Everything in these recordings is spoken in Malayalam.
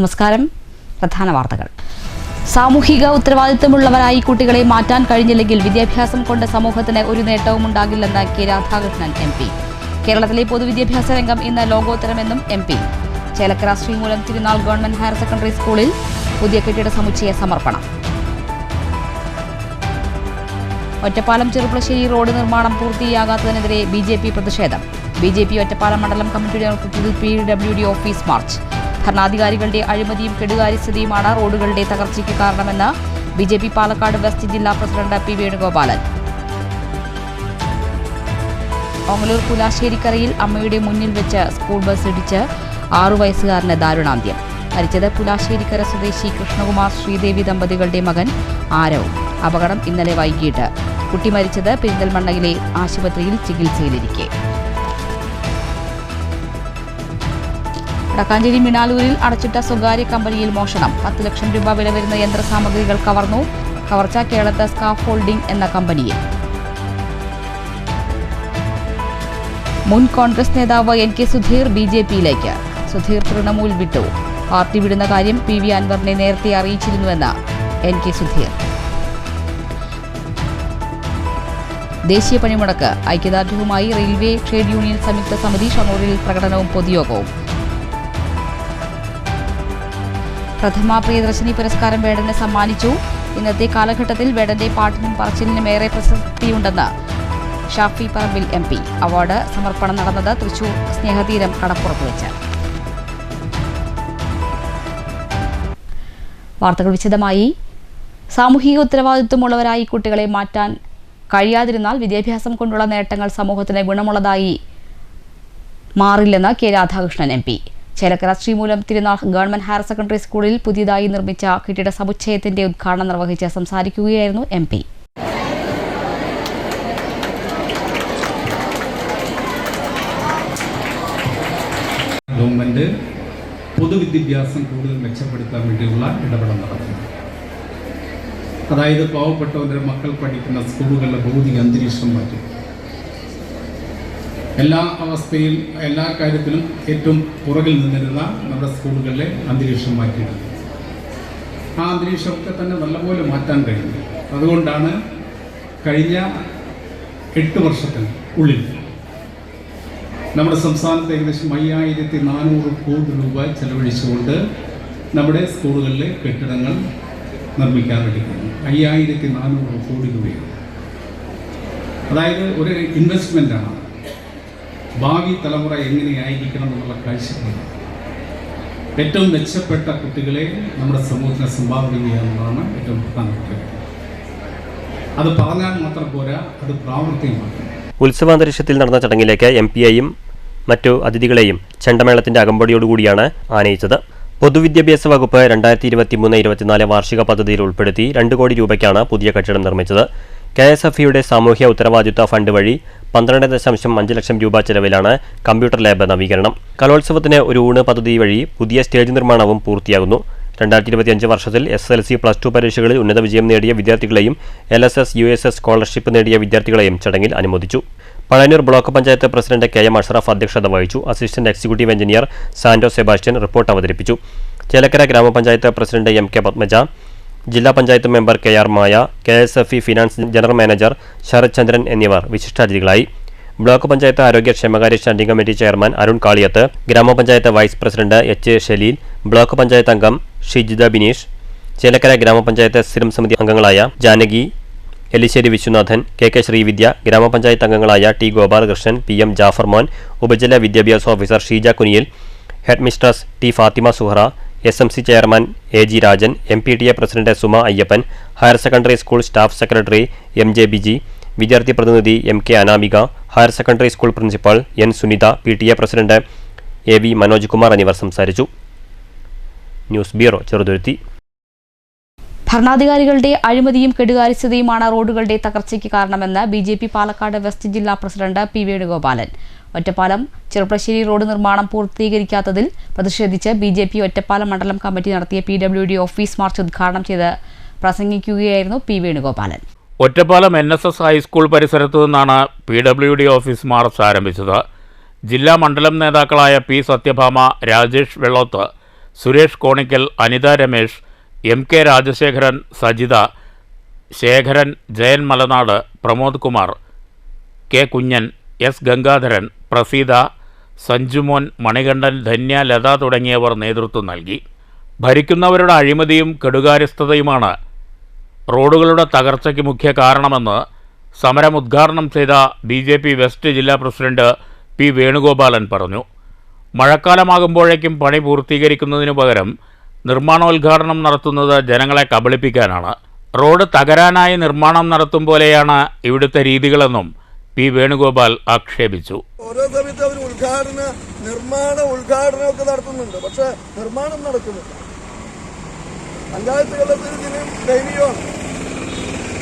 നമസ്കാരം. പ്രധാന വാർത്തകൾ. സാമൂഹിക ഉത്തരവാദിത്തമുള്ളവരായി കുട്ടികളെ മാറ്റാൻ കഴിഞ്ഞില്ലെങ്കിൽ വിദ്യാഭ്യാസം കൊണ്ട് സമൂഹത്തിന് ഒരു നേട്ടവും ഉണ്ടാകില്ലെന്ന് കെ രാധാകൃഷ്ണൻ MP. കേരളത്തിലെ പൊതുവിദ്യാഭ്യാസ രംഗം ഇന്ന് ലോകോത്തരമെന്നും MP. Chelakkara Sreemoolam Thirunal government higher secondary സ്കൂളിൽ പുതിയ കെട്ടിട സമുച്ചയ സമർപ്പണം. ഒറ്റപ്പാലം ചെറുപ്പളശ്ശേരി റോഡ് നിർമ്മാണം പൂർത്തിയാകാത്തതിനെതിരെ BJP പ്രതിഷേധം. BJP ഒറ്റപ്പാലം മണ്ഡലം കമ്മിറ്റിയുടെ നേതൃത്വത്തിൽ PWD ഓഫീസ് മാർച്ച്. ഭരണാധികാരികളുടെ അഴിമതിയും കെടുകാര്യസ്ഥതയുമാണ് റോഡുകളുടെ തകർച്ചയ്ക്ക് കാരണമെന്ന് BJP പാലക്കാട് വെസ്റ്റ് ജില്ലാ പ്രസിഡന്റ് P വേണുഗോപാലൻ. ഓങ്ങല്ലൂർ പുലാശ്ശേരിക്കരയിൽ അമ്മയുടെ മുന്നിൽ വെച്ച് സ്കൂൾ ബസ് ഇടിച്ച് 6 വയസ്സുകാരന് ദാരുണാന്ത്യം. മരിച്ചത് പുലാശ്ശേരിക്കര സ്വദേശി കൃഷ്ണകുമാർ ശ്രീദേവി ദമ്പതികളുടെ മകൻ ആരവ്. അപകടം ഇന്നലെ വൈകിട്ട്. കുട്ടി മരിച്ചത് പെരിന്തൽമണ്ണയിലെ ആശുപത്രിയിൽ ചികിത്സയിലിരിക്കെ. വടക്കാഞ്ചേരി മിനാലൂരിൽ അടച്ചിട്ട സ്വകാര്യ കമ്പനിയിൽ മോഷണം. 10 ലക്ഷം രൂപ വില വരുന്ന യന്ത്രസാമഗ്രികൾ കവർന്നു. കവർച്ച കേരളത്തെ സ്കാഫ് ഹോൾഡിംഗ് എന്ന കമ്പനിയിൽ. മുൻ കോൺഗ്രസ് നേതാവ് NK സുധീർ BJPയിലേക്ക്. സുധീർ തൃണമൂൽ വിട്ടു. പാർട്ടി വിടുന്ന കാര്യം PV അൻവറിനെ നേരത്തെ അറിയിച്ചിരുന്നുവെന്ന് NK സുധീർ. ദേശീയ പണിമുടക്ക്. ഐക്യദാർഢ്യവുമായി റെയിൽവേ ട്രേഡ് യൂണിയൻ സംയുക്ത സമിതി. ഷൊർണൂരിൽ പ്രകടനവും പൊതുയോഗവും. പ്രഥമ പ്രിയദർശിനി പുരസ്കാരം വേടന് സമ്മാനിച്ചു. ഇന്നത്തെ കാലഘട്ടത്തിൽ വേടന്റെ പാട്ടിനും പറച്ചിലിനും ഏറെ പ്രസക്തിയുണ്ടെന്ന് ഷാഫി പറമ്പിൽ MP. അവാർഡ് സമർപ്പണം നടന്നത് തൃശൂർ സ്നേഹതീരം കടപ്പുറത്ത് വെച്ച്. വാർത്തകൾ വിശദമായി. സാമൂഹിക ഉത്തരവാദിത്വമുള്ളവരായി കുട്ടികളെ മാറ്റാൻ കഴിയാതിരുന്നാൽ വിദ്യാഭ്യാസം കൊണ്ടുള്ള നേട്ടങ്ങൾ സമൂഹത്തിന് ഗുണമുള്ളതായി മാറില്ലെന്ന് K Radhakrishnan MP. Chelakkara Sreemoolam Thirunal government higher secondary സ്കൂളിൽ പുതിയതായി നിർമ്മിച്ച കെട്ടിട സമുച്ചയത്തിന്റെ ഉദ്ഘാടനം നിർവഹിച്ച് സംസാരിക്കുകയായിരുന്നു MP. ഗവൺമെന്റ് പൊതുവിദ്യാഭ്യാസം കൂടുതൽ മെച്ചപ്പെടുത്താൻ വേണ്ടിയുള്ള ഇടപെടൽ നടത്തുന്നു. അതായത് പാവപ്പെട്ടവരുടെ മക്കൾ പഠിക്കുന്ന സ്കൂളുകളിലെ ഭൗതിക അന്തരീക്ഷം മാറ്റും. എല്ലാ അവസ്ഥയിൽ എല്ലാ കാര്യത്തിലും ഏറ്റവും പുറകിൽ നിന്നിരുന്ന നമ്മുടെ സ്കൂളുകളിലെ അന്തരീക്ഷം മാറ്റിയിട്ടുണ്ട്. ആ അന്തരീക്ഷമൊക്കെ തന്നെ നല്ലപോലെ മാറ്റാൻ കഴിയുന്നു. അതുകൊണ്ടാണ് കഴിഞ്ഞ 8 വർഷത്തിന് ഉള്ളിൽ നമ്മുടെ സംസ്ഥാനത്ത് ഏകദേശം 5400 കോടി രൂപ ചെലവഴിച്ചുകൊണ്ട് നമ്മുടെ സ്കൂളുകളിലെ കെട്ടിടങ്ങൾ നിർമ്മിക്കാൻ വേണ്ടി കഴിഞ്ഞു. 5400 കോടി രൂപയാണ്. അതായത് ഒരു ഇൻവെസ്റ്റ്മെൻ്റാണ്. ഭാവി തലമുറ എങ്ങനെയായിരിക്കണം എന്നുള്ള കാഴ്ചപ്പാട്. ഏറ്റവും മെച്ചപ്പെട്ട കുട്ടികളെ നമ്മുടെ സമൂഹത്തിന് സംഭാവന ചെയ്യുക എന്നുള്ളതാണ് ഏറ്റവും പ്രധാനപ്പെട്ട കാര്യം. അത് പറഞ്ഞാൽ മാത്രം പോരാ, അത് പ്രാവർത്തികമാക്കണം. ഉത്സവാന്തരീക്ഷത്തിൽ നടന്ന ചടങ്ങിലേക്ക് MPയെയും മറ്റു അതിഥികളെയും ചെണ്ടമേളത്തിന്റെ അകമ്പടിയോടുകൂടിയാണ് ആനയിച്ചത്. പൊതുവിദ്യാഭ്യാസ വകുപ്പ് 2023-24 വാർഷിക പദ്ധതിയിൽ ഉൾപ്പെടുത്തി 2 കോടി രൂപയ്ക്കാണ് പുതിയ കെട്ടിടം നിർമ്മിച്ചത്. KSFEയുടെ സാമൂഹ്യ ഉത്തരവാദിത്വ ഫണ്ട് വഴി 12.5 ലക്ഷം രൂപ ചെലവിലാണ് കമ്പ്യൂട്ടർ ലാബ് നവീകരണം. കലോത്സവത്തിന് ഒരു ഊണ് പദ്ധതി വഴി പുതിയ സ്റ്റേജ് നിർമ്മാണവും പൂർത്തിയാകുന്നു. 2025 വർഷത്തിൽ SSLC +2 പരീക്ഷകളിൽ ഉന്നത വിജയം നേടിയ വിദ്യാർത്ഥികളെയും LSS USS സ്കോളർഷിപ്പ് നേടിയ വിദ്യാർത്ഥികളെയും ചടങ്ങിൽ അനുമോദിച്ചു. Pazhayannur block panchayat president KM Ashraf അധ്യക്ഷത വഹിച്ചു. Assistant executive engineer Santo Sebastian report അവതരിപ്പിച്ചു. ചേലക്കര ഗ്രാമപഞ്ചായത്ത് പ്രസിഡന്റ് MK പത്മജ, ജില്ലാ panchayat member KR Maya, KSFE finance general manager Sarath Chandran എന്നിവർ വിശിഷ്ടാതിഥികളായി. ബ്ലോക്ക് പഞ്ചായത്ത് ആരോഗ്യ ക്ഷേമകാര്യ standing committee chairman Arun Kaliyath, ഗ്രാമപഞ്ചായത്ത് vice president H Shaleel, block panchayat അംഗം ഷിജിത ബിനീഷ്, ചേലക്കര ഗ്രാമപഞ്ചായത്ത് സ്ഥിരം സമിതി അംഗങ്ങളായ ജാനകി, എലിശ്ശേരി വിശ്വനാഥൻ, KK ശ്രീവിദ്യ, ഗ്രാമപഞ്ചായത്ത് അംഗങ്ങളായ T ഗോപാലകൃഷ്ണൻ, PM ജാഫർ മോൻ, ഉപജില്ലാ വിദ്യാഭ്യാസ officer Sheeja Kuniyil, head mistress T Fathima Suhara, SMC chairman AG Rajan, MPTA president Suma Ayyappan, higher secondary school staff secretary MJ Biji, വിദ്യാർത്ഥി പ്രതിനിധി MK Anamika, higher secondary school principal N Sunitha, PTA president AV Manoj Kumar എന്നിവർ സംസാരിച്ചു. News bureau, Cheruthuruthy. ഭരണാധികാരികളുടെ അഴിമതിയും കെടുകാര്യസ്ഥതയുമാണ് റോഡുകളുടെ തകർച്ചയ്ക്ക് കാരണമെന്ന് BJP പാലക്കാട് വെസ്റ്റ് ജില്ലാ president P Venugopalan. Ottapalam Cherpulassery road നിർമ്മാണം പൂർത്തീകരിക്കാത്തതിൽ പ്രതിഷേധിച്ച് BJP ഒറ്റപ്പാലം മണ്ഡലം കമ്മിറ്റി നടത്തിയ PWD ഓഫീസ് മാർച്ച് ഉദ്ഘാടനം ചെയ്ത് പ്രസംഗിക്കുകയായിരുന്നു P Venugopalan. Ottapalam NSS high school പരിസരത്തു നിന്നാണ് PWD ഓഫീസ് മാർച്ച് ആരംഭിച്ചത്. ജില്ലാ മണ്ഡലം നേതാക്കളായ P Sathyabhama, Rajesh Vellothu, Suresh Konickal, Anitha Ramesh, MK Rajasekharan, Sajitha, Sekharan, Jayan Malanad, Pramod Kumar, K Kunjan, S Gangadharan, Praseetha, Sanjumon, Manikandan, Dhanya, Latha തുടങ്ങിയവർ നേതൃത്വം നൽകി. ഭരിക്കുന്നവരുടെ അഴിമതിയും കെടുകാര്യസ്ഥതയുമാണ് റോഡുകളുടെ തകർച്ചയ്ക്ക് മുഖ്യ കാരണമെന്ന് സമരം ഉദ്ഘാടനം ചെയ്ത BJP വെസ്റ്റ് ജില്ലാ പ്രസിഡന്റ് P വേണുഗോപാലൻ പറഞ്ഞു. മഴക്കാലമാകുമ്പോഴേക്കും പണി പൂർത്തീകരിക്കുന്നതിനു പകരം നിർമ്മാണോദ്ഘാടനം നടത്തുന്നത് ജനങ്ങളെ കബളിപ്പിക്കാനാണ്. റോഡ് തകരാനായി നിർമ്മാണം നടത്തും പോലെയാണ് ഇവിടുത്തെ രീതികളെന്നും P വേണുഗോപാൽ ആക്ഷേപിച്ചു. ഓരോ സമയത്ത് അവർ നിർമ്മാണ ഉദ്ഘാടനമൊക്കെ നടത്തുന്നുണ്ട്, പക്ഷെ നിർമ്മാണം നടക്കുന്നില്ല. പഞ്ചായത്തുകളുടെ ഇതിനും ദയനീയമാണ്.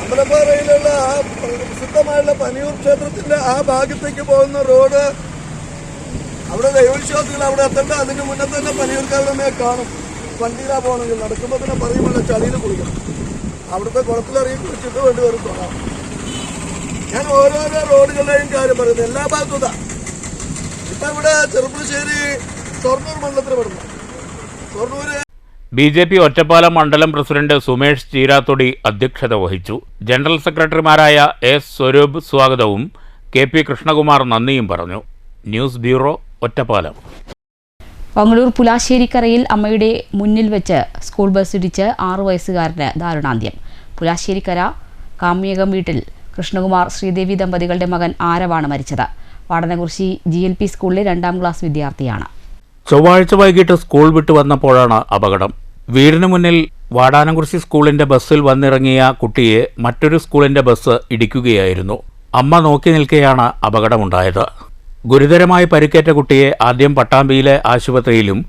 അമ്പലപ്പാറയിലുള്ള ആ പ്രസിദ്ധമായുള്ള പനിയൂർ ക്ഷേത്രത്തിന്റെ ആ ഭാഗത്തേക്ക് പോകുന്ന റോഡ്, അവിടെ ദൈവവിശ്വാസികൾ അവിടെ എത്തേണ്ട അതിന് മുന്നേ തന്നെ പനിയൂർക്കാരുടെ കാണും. വണ്ടിയിലാ പോകണമെങ്കിൽ നടക്കുമ്പോൾ തന്നെ പറയുമ്പോൾ ചളിയിൽ കുളിക്കണം. അവിടുത്തെ കുളത്തിലിറങ്ങി കുളിച്ചിട്ട് വേണ്ടി വരും തൊഴാം. ഞാൻ ഓരോരോ റോഡുകളുടെയും കാര്യം പറയുന്നത് എല്ലാ ഭാഗത്തും. ഇപ്പൊ ഇവിടെ ചെറുപ്പശ്ശേരി ഷൊർണൂർ മണ്ഡലത്തിൽ പെടുന്നു. ഷൊർണൂര് BJP ഒറ്റപ്പാലം മണ്ഡലം പ്രസിഡന്റ് സുമേഷ് ചീരാത്തൊടി അധ്യക്ഷത വഹിച്ചു. ജനറൽ സെക്രട്ടറിമാരായ S സ്വരൂപ് സ്വാഗതവും KP കൃഷ്ണകുമാർ നന്ദിയും പറഞ്ഞു. News bureau, Ottapalam. പങ്ങലൂർ പുലാശ്ശേരിക്കരയിൽ അമ്മയുടെ മുന്നിൽ വെച്ച് സ്കൂൾ ബസ് ഇടിച്ച് 6 വയസ്സുകാരന് ദാരുണാന്ത്യം. പുലാശ്ശേരിക്കര കാമ്യകം വീട്ടിൽ കൃഷ്ണകുമാർ ശ്രീദേവി ദമ്പതികളുടെ മകൻ ആരവാണ് മരിച്ചത്. വാടനകുറിശി GLP സ്കൂളിലെ 2ാം ക്ലാസ് വിദ്യാർത്ഥിയാണ്. ചൊവ്വാഴ്ച വൈകിട്ട് സ്കൂൾ വിട്ടു വന്നപ്പോഴാണ് അപകടം. വീടിന് മുന്നിൽ വാടാനംകുറിശി സ്കൂളിന്റെ ബസ്സിൽ വന്നിറങ്ങിയ കുട്ടിയെ മറ്റൊരു സ്കൂളിന്റെ ബസ് ഇടിക്കുകയായിരുന്നു. അമ്മ നോക്കി നിൽക്കെയാണ് അപകടമുണ്ടായത്. ഗുരുതരമായി പരിക്കേറ്റ കുട്ടിയെ ആദ്യം പട്ടാമ്പിയിലെ ആശുപത്രിയിലും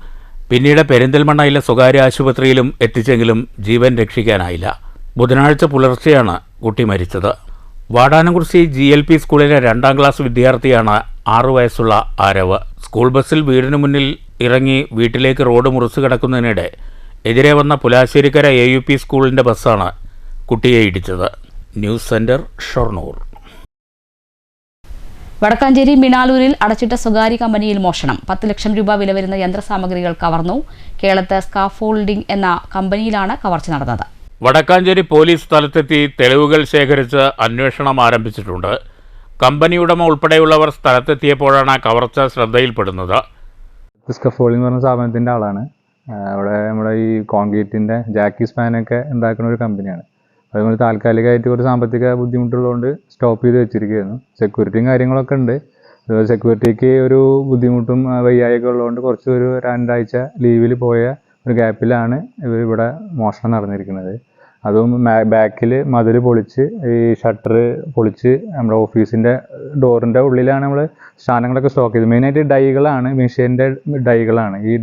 പിന്നീട് പെരിന്തൽമണ്ണയിലെ സ്വകാര്യ ആശുപത്രിയിലും എത്തിച്ചെങ്കിലും ജീവൻ രക്ഷിക്കാനായില്ല. ബുധനാഴ്ച പുലർച്ചെയാണ് കുട്ടി മരിച്ചത്. വാടാനംകുറിശി GLP സ്കൂളിലെ 2ാം ക്ലാസ് വിദ്യാർത്ഥിയാണ് 6 വയസ്സുള്ള ആരവ്. സ്കൂൾ ബസ്സിൽ വീടിന് മുന്നിൽ ഇറങ്ങി വീട്ടിലേക്ക് റോഡ് മുറിച്ചു കിടക്കുന്നതിനിടെ എതിരെ വന്ന പുലാശ്ശേരിക്കര AUP സ്കൂളിന്റെ ബസ്സാണ് കുട്ടിയെ ഇടിച്ചത്. News centre, Shoranur. വടക്കാഞ്ചേരി മിണാലൂരിൽ അടച്ചിട്ട സ്വകാര്യ കമ്പനിയിൽ മോഷണം. 10 ലക്ഷം രൂപ വില വരുന്ന യന്ത്രസാമഗ്രികൾ കവർന്നു. കേളത്ത് സ്കാഫോൾഡിംഗ് എന്ന കമ്പനിയിലാണ് കവർച്ച നടന്നത്. വടക്കാഞ്ചേരി പോലീസ് സ്ഥലത്തെത്തി തെളിവുകൾ ശേഖരിച്ച് അന്വേഷണം ആരംഭിച്ചിട്ടുണ്ട്. കമ്പനി ഉടമ ഉൾപ്പെടെയുള്ളവർ സ്ഥലത്തെത്തിയപ്പോഴാണ് കവർച്ച ശ്രദ്ധയിൽപ്പെടുന്നത്. സ്കഫോൾഡിംഗ് എന്ന് പറഞ്ഞ സ്ഥാപനത്തിൻ്റെ ആളാണ്. അവിടെ നമ്മുടെ ഈ കോൺക്രീറ്റിൻ്റെ ജാക്കി സ്പാനൊക്കെ ഉണ്ടാക്കുന്ന ഒരു കമ്പനിയാണ്. അതുപോലെ താൽക്കാലികമായിട്ട് ഒരു സാമ്പത്തിക ബുദ്ധിമുട്ടുള്ളതുകൊണ്ട് സ്റ്റോപ്പ് ചെയ്ത് വെച്ചിരിക്കുകയായിരുന്നു. സെക്യൂരിറ്റിയും കാര്യങ്ങളൊക്കെ ഉണ്ട്. അതുപോലെ സെക്യൂരിറ്റിക്ക് ഒരു ബുദ്ധിമുട്ടും വയ്യായൊക്കെ ഉള്ളതുകൊണ്ട് കുറച്ച് ഒരു 2 ആഴ്ച ലീവിൽ പോയ ഒരു ഗ്യാപ്പിലാണ് ഇവിടെ മോഷണം നടന്നിരിക്കുന്നത്. അതും ബാക്കിൽ മതിൽ പൊളിച്ച് ഈ ഷട്ടർ പൊളിച്ച് നമ്മുടെ ഓഫീസിൻ്റെ ഡോറിൻ്റെ ഉള്ളിലാണ് നമ്മൾ സാധനങ്ങളൊക്കെ സ്റ്റോക്ക് ചെയ്തത്. മെയിനായിട്ട് ഡൈകളാണ്, മെഷീൻ്റെ ഡൈകളാണ്. ഈ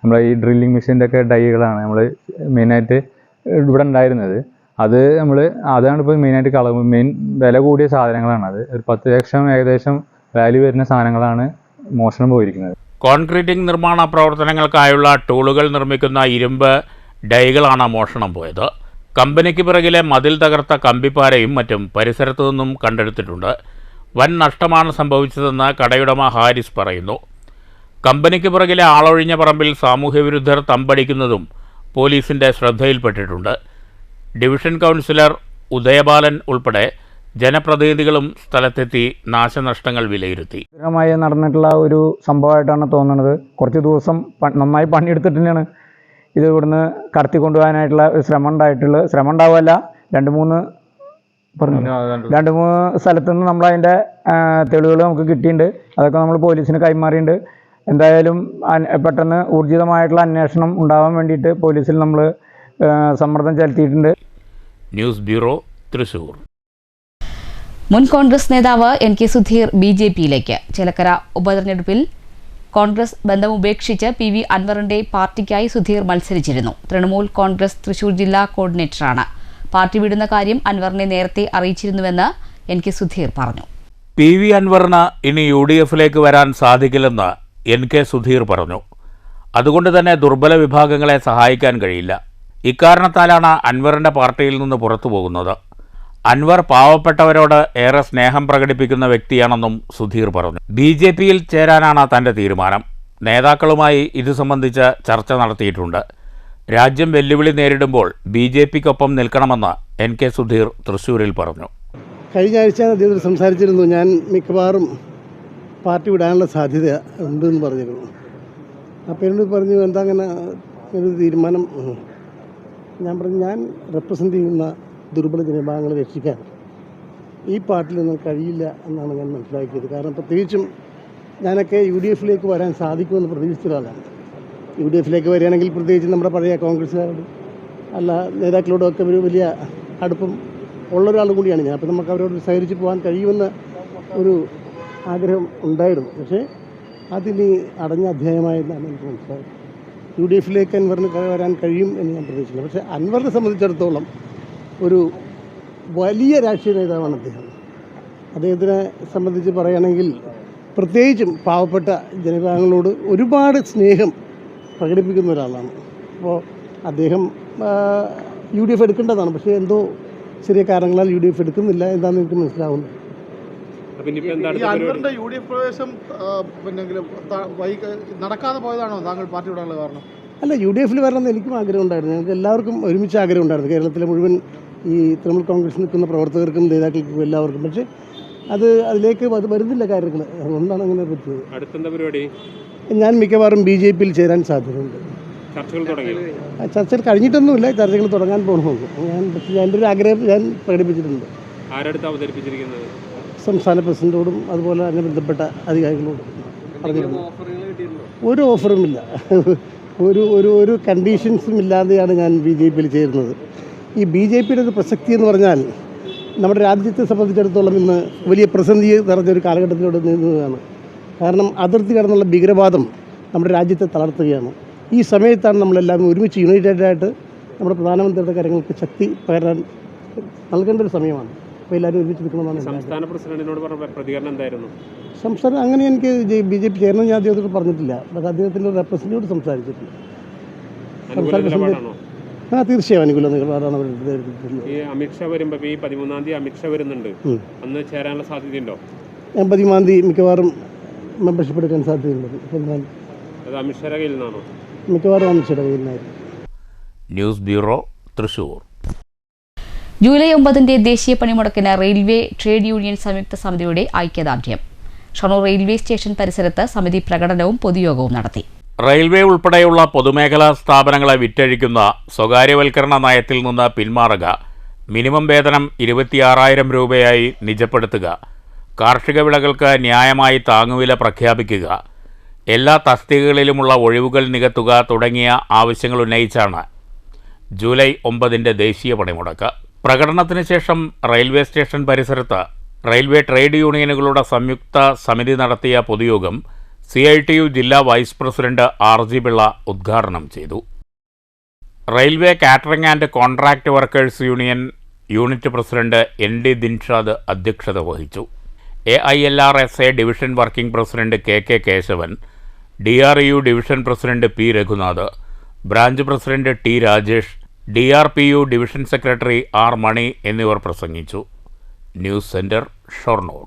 നമ്മളെ ഈ ഡ്രില്ലിങ് മെഷീൻ്റെ ഒക്കെ ഡൈകളാണ് നമ്മൾ മെയിനായിട്ട് ഇവിടെ ഉണ്ടായിരുന്നത്. അതാണ് ഇപ്പോൾ മെയിനായിട്ട് മെയിൻ വില കൂടിയ സാധനങ്ങളാണ്. അത് ഒരു 10 ലക്ഷം ഏകദേശം വാല്യൂ വരുന്ന സാധനങ്ങളാണ് മോഷണം പോയിരിക്കുന്നത്. കോൺക്രീറ്റിംഗ് നിർമ്മാണ പ്രവർത്തനങ്ങൾക്കായുള്ള ടൂളുകൾ നിർമ്മിക്കുന്ന ഇരുമ്പ് ഡൈകളാണ് മോഷണം പോയത്. കമ്പനിക്ക് പിറകിലെ മതിൽ തകർത്ത കമ്പിപ്പാരയും മറ്റും പരിസരത്തു നിന്നും കണ്ടെടുത്തിട്ടുണ്ട്. വൻ നഷ്ടമാണ് സംഭവിച്ചതെന്ന് കടയുടമ ഹാരിസ് പറയുന്നു. കമ്പനിക്ക് പിറകിലെ ആളൊഴിഞ്ഞ പറമ്പിൽ സാമൂഹ്യവിരുദ്ധർ തമ്പടിക്കുന്നതും പോലീസിന്റെ ശ്രദ്ധയിൽപ്പെട്ടിട്ടുണ്ട്. ഡിവിഷൻ കൗൺസിലർ ഉദയബാലൻ ഉൾപ്പെടെ ജനപ്രതിനിധികളും സ്ഥലത്തെത്തി നാശനഷ്ടങ്ങൾ വിലയിരുത്തി. നടന്നിട്ടുള്ള ഒരു സംഭവമായിട്ടാണ് തോന്നുന്നത്. കുറച്ച് ദിവസം നന്നായി പണിയെടുത്തിട്ട് തന്നെയാണ് ഇത് ഇവിടുന്ന് കടത്തിക്കൊണ്ടുപോകാനായിട്ടുള്ള ഒരു ശ്രമം ഉണ്ടാവുമല്ല, 2-3 സ്ഥലത്തു നിന്ന് നമ്മളതിൻ്റെ തെളിവുകൾ നമുക്ക് കിട്ടിയിട്ടുണ്ട്. അതൊക്കെ നമ്മൾ പോലീസിന് കൈമാറിയിട്ടുണ്ട്. എന്തായാലും പെട്ടെന്ന് ഊർജിതമായിട്ടുള്ള അന്വേഷണം ഉണ്ടാവാൻ വേണ്ടിയിട്ട് പോലീസിൽ നമ്മൾ സമ്മർദ്ദം ചെലുത്തിയിട്ടുണ്ട്. News bureau, Thrissur. മുൻ കോൺഗ്രസ് നേതാവ് NK സുധീർ BJPയിലേക്ക്. ചേലക്കര ഉപതെരഞ്ഞെടുപ്പിൽ കോൺഗ്രസ് ബന്ധം ഉപേക്ഷിച്ച് PV അൻവറിന്റെ പാർട്ടിക്കായി സുധീർ മത്സരിച്ചിരുന്നു. തൃണമൂൽ കോൺഗ്രസ് തൃശൂർ ജില്ലാ കോർഡിനേറ്ററാണ്. പാർട്ടി വിടുന്ന കാര്യം അൻവറിനെ നേരത്തെ അറിയിച്ചിരുന്നുവെന്ന് NK സുധീർ പറഞ്ഞു. PV അൻവറിന് ഇനി UDFിലേക്ക് വരാൻ സാധിക്കില്ലെന്ന് NK സുധീർ പറഞ്ഞു. അതുകൊണ്ട് തന്നെ ദുർബല വിഭാഗങ്ങളെ സഹായിക്കാൻ കഴിയില്ല. ഇക്കാരണത്താലാണ് അൻവറിന്റെ പാർട്ടിയിൽ നിന്ന് പുറത്തു പോകുന്നത്. അൻവർ പാവപ്പെട്ടവരോട് ഏറെ സ്നേഹം പ്രകടിപ്പിക്കുന്ന വ്യക്തിയാണെന്നും സുധീർ പറഞ്ഞു. BJPയിൽ ചേരാനാണ് തന്റെ തീരുമാനം. നേതാക്കളുമായി ഇത് സംബന്ധിച്ച് ചർച്ച നടത്തിയിട്ടുണ്ട്. രാജ്യം വെല്ലുവിളി നേരിടുമ്പോൾ BJPക്കൊപ്പം നിൽക്കണമെന്ന് NK സുധീർ തൃശ്ശൂരിൽ പറഞ്ഞു. കഴിഞ്ഞ ആഴ്ച അദ്ദേഹം സംസാരിച്ചിരുന്നു, ഞാൻ മിക്കവാറും പാർട്ടി വിടാനുള്ള സാധ്യത ഉണ്ടെന്ന് പറഞ്ഞിരുന്നു. അപ്പോൾ എന്നോട് പറഞ്ഞു, എന്താ അങ്ങനെ ഒരു തീരുമാനം? ഞാൻ പറഞ്ഞു, ഞാൻ റെപ്രസെൻ്റ് ചെയ്യുന്ന ദുർബല ജനവിഭാഗങ്ങളെ രക്ഷിക്കാൻ ഈ പാർട്ടിയിൽ നിന്ന് കഴിയില്ല എന്നാണ് ഞാൻ മനസ്സിലാക്കിയത്. കാരണം പ്രത്യേകിച്ചും ഞാനൊക്കെ UDFിലേക്ക് വരാൻ സാധിക്കുമെന്ന് പ്രതീക്ഷിച്ച ഒരാളാണ്. UDFിലേക്ക് വരികയാണെങ്കിൽ പ്രത്യേകിച്ച് നമ്മുടെ പഴയ കോൺഗ്രസ്സുകാരോട് അല്ല നേതാക്കളോടൊക്കെ ഒരു വലിയ അടുപ്പം ഉള്ളൊരാളും കൂടിയാണ് ഞാൻ. അപ്പോൾ നമുക്ക് അവരോട് സഹകരിച്ച് പോകാൻ കഴിയുമെന്ന ഒരു ആഗ്രഹം ഉണ്ടായിരുന്നു. പക്ഷേ അതിന് അടഞ്ഞ അധ്യായമായെന്നാണ് എനിക്ക് മനസ്സിലായത്. UDFിലേക്ക് അൻവറിന് വരാൻ കഴിയും എന്ന് ഞാൻ പ്രതീക്ഷിക്കുന്നു. പക്ഷേ അൻവറിനെ സംബന്ധിച്ചിടത്തോളം ഒരു വലിയ രാഷ്ട്രീയ നേതാവാണ് അദ്ദേഹം. അദ്ദേഹത്തിനെ സംബന്ധിച്ച് പറയുകയാണെങ്കിൽ പ്രത്യേകിച്ചും പാവപ്പെട്ട ജനവിഭാഗങ്ങളോട് ഒരുപാട് സ്നേഹം പ്രകടിപ്പിക്കുന്ന ഒരാളാണ്. അപ്പോൾ അദ്ദേഹം UDF എടുക്കേണ്ടതാണ്. പക്ഷേ എന്തോ ചെറിയ കാരണങ്ങളാൽ UDF എടുക്കുന്നില്ല എന്നാണ് എനിക്ക് മനസ്സിലാവുന്നത്. അൻവറിന്റെ UDF പ്രവേശം നടക്കാതെ പോയതാണോ താങ്കൾ പാർട്ടി വിടാനുള്ള കാരണം? അല്ല, UDFിൽ വരണമെന്ന് എനിക്കും ആഗ്രഹം ഉണ്ടായിരുന്നു. ഞങ്ങൾക്ക് എല്ലാവർക്കും ഒരുമിച്ച് ആഗ്രഹം ഉണ്ടായിരുന്നു. കേരളത്തിലെ മുഴുവൻ ഈ തൃണമൂൽ കോൺഗ്രസ് നിൽക്കുന്ന പ്രവർത്തകർക്കും നേതാക്കൾക്കും എല്ലാവർക്കും. പക്ഷേ അതിലേക്ക് വരുന്നില്ല കാര്യങ്ങൾ. അതുകൊണ്ടാണ് അങ്ങനെ പറ്റിയത്. അടുത്തെന്താ പരിപാടി? ഞാൻ മിക്കവാറും BJPയിൽ ചേരാൻ സാധ്യതയുണ്ട്. ചർച്ചകൾ കഴിഞ്ഞിട്ടൊന്നുമില്ല, ചർച്ചകൾ തുടങ്ങാൻ പോകണമെന്ന് എൻ്റെ ഒരു ആഗ്രഹം ഞാൻ പ്രകടിപ്പിച്ചിട്ടുണ്ട്. സംസ്ഥാന പ്രസിഡന്റോടും അതുപോലെ അതിനെ ബന്ധപ്പെട്ട അധികാരികളോടും പറഞ്ഞിരുന്നു. ഒരു ഓഫറുമില്ല, ഒരു കണ്ടീഷൻസും ഇല്ലാതെയാണ് ഞാൻ BJPയിൽ ചേരുന്നത്. ഈ BJPയുടെ ഒരു പ്രസക്തി എന്ന് പറഞ്ഞാൽ നമ്മുടെ രാജ്യത്തെ സംബന്ധിച്ചിടത്തോളം ഇന്ന് വലിയ പ്രതിസന്ധി നിറഞ്ഞൊരു കാലഘട്ടത്തിലൂടെ നീങ്ങുകയാണ്. കാരണം അതിർത്തി കടന്നുള്ള ഭീകരവാദം നമ്മുടെ രാജ്യത്തെ തളർത്തുകയാണ്. ഈ സമയത്താണ് നമ്മളെല്ലാം ഒരുമിച്ച് യുണൈറ്റഡായിട്ട് നമ്മുടെ പ്രധാനമന്ത്രിയുടെ കാര്യങ്ങൾക്ക് ശക്തി പകരാൻ നൽകേണ്ട ഒരു സമയമാണ്. അപ്പോൾ എല്ലാവരും ഒരുമിച്ച് നിൽക്കണമെന്നാണ്. സംസ്ഥാന പ്രസിഡന്റിനോട് പറഞ്ഞ പ്രതികരണം എന്തായിരുന്നു? സംസ്ഥാനം അങ്ങനെ എനിക്ക് BJP ചേരണം ഞാൻ അദ്ദേഹത്തോട് പറഞ്ഞിട്ടില്ല. പക്ഷേ അദ്ദേഹത്തിൻ്റെ റെപ്രസെൻറ്റേറ്റീവോട് സംസാരിച്ചിട്ടില്ല. തീർച്ചയായും അനുകൂല നിലപാടാണ് അവർ എടുത്തിട്ടുള്ളത്. അമിത്ഷാ വരുമ്പോൾ ഈ 13-ാം തീയതി അമിത്ഷാ വരുന്നുണ്ട്, അന്ന് ചേരാനുള്ള സാധ്യതയുണ്ടോ? ഞാൻ 13-ാം തീയതി മിക്കവാറും മെമ്പർഷിപ്പ് എടുക്കാൻ സാധ്യതയുണ്ട്. അമിത്ഷായുടെ കയ്യിൽ നിന്നാണോ? മിക്കവാറും അമിത്ഷായുടെ കയ്യിൽ നിന്നായിരുന്നു. News bureau, Thrissur. ജൂലൈ 9 ദേശീയ പണിമുടക്കിന് റെയിൽവേ ട്രേഡ് യൂണിയൻ സംയുക്ത സമിതിയുടെ ഐക്യദാർഢ്യം. ഷൊർണൂർ റെയിൽവേ സ്റ്റേഷൻ പരിസരത്ത് സമിതി പ്രകടനവും പൊതുയോഗവും നടത്തി. റെയിൽവേ ഉൾപ്പെടെയുള്ള പൊതുമേഖലാ സ്ഥാപനങ്ങളെ വിറ്റഴിക്കുന്ന സ്വകാര്യവൽക്കരണ നയത്തിൽ നിന്ന് പിന്മാറുക, മിനിമം വേതനം 26,000 രൂപയായി നിജപ്പെടുത്തുക, കാർഷിക വിളകൾക്ക് ന്യായമായി താങ്ങുവില പ്രഖ്യാപിക്കുക, എല്ലാ തസ്തികകളിലുമുള്ള ഒഴിവുകൾ നികത്തുക തുടങ്ങിയ ആവശ്യങ്ങൾ ഉന്നയിച്ചാണ് ജൂലൈ 9 ദേശീയ പണിമുടക്ക്. പ്രകടനത്തിന് ശേഷം റെയിൽവേ സ്റ്റേഷൻ പരിസരത്ത് റെയിൽവേ ട്രേഡ് യൂണിയനുകളുടെ സംയുക്ത സമിതി നടത്തിയ പൊതുയോഗം CITU ജില്ലാ വൈസ് പ്രസിഡന്റ് RG പിള്ള ഉദ്ഘാടനം ചെയ്തു. Railway catering and contract workers union unit president ND Dinshad അധ്യക്ഷത വഹിച്ചു. AILRSA division working president KK Kesavan, DRU division president P Raghunath, branch president T Rajesh, DRPU division secretary R Mani എന്നിവർ പ്രസംഗിച്ചു. News centre, Shoranur.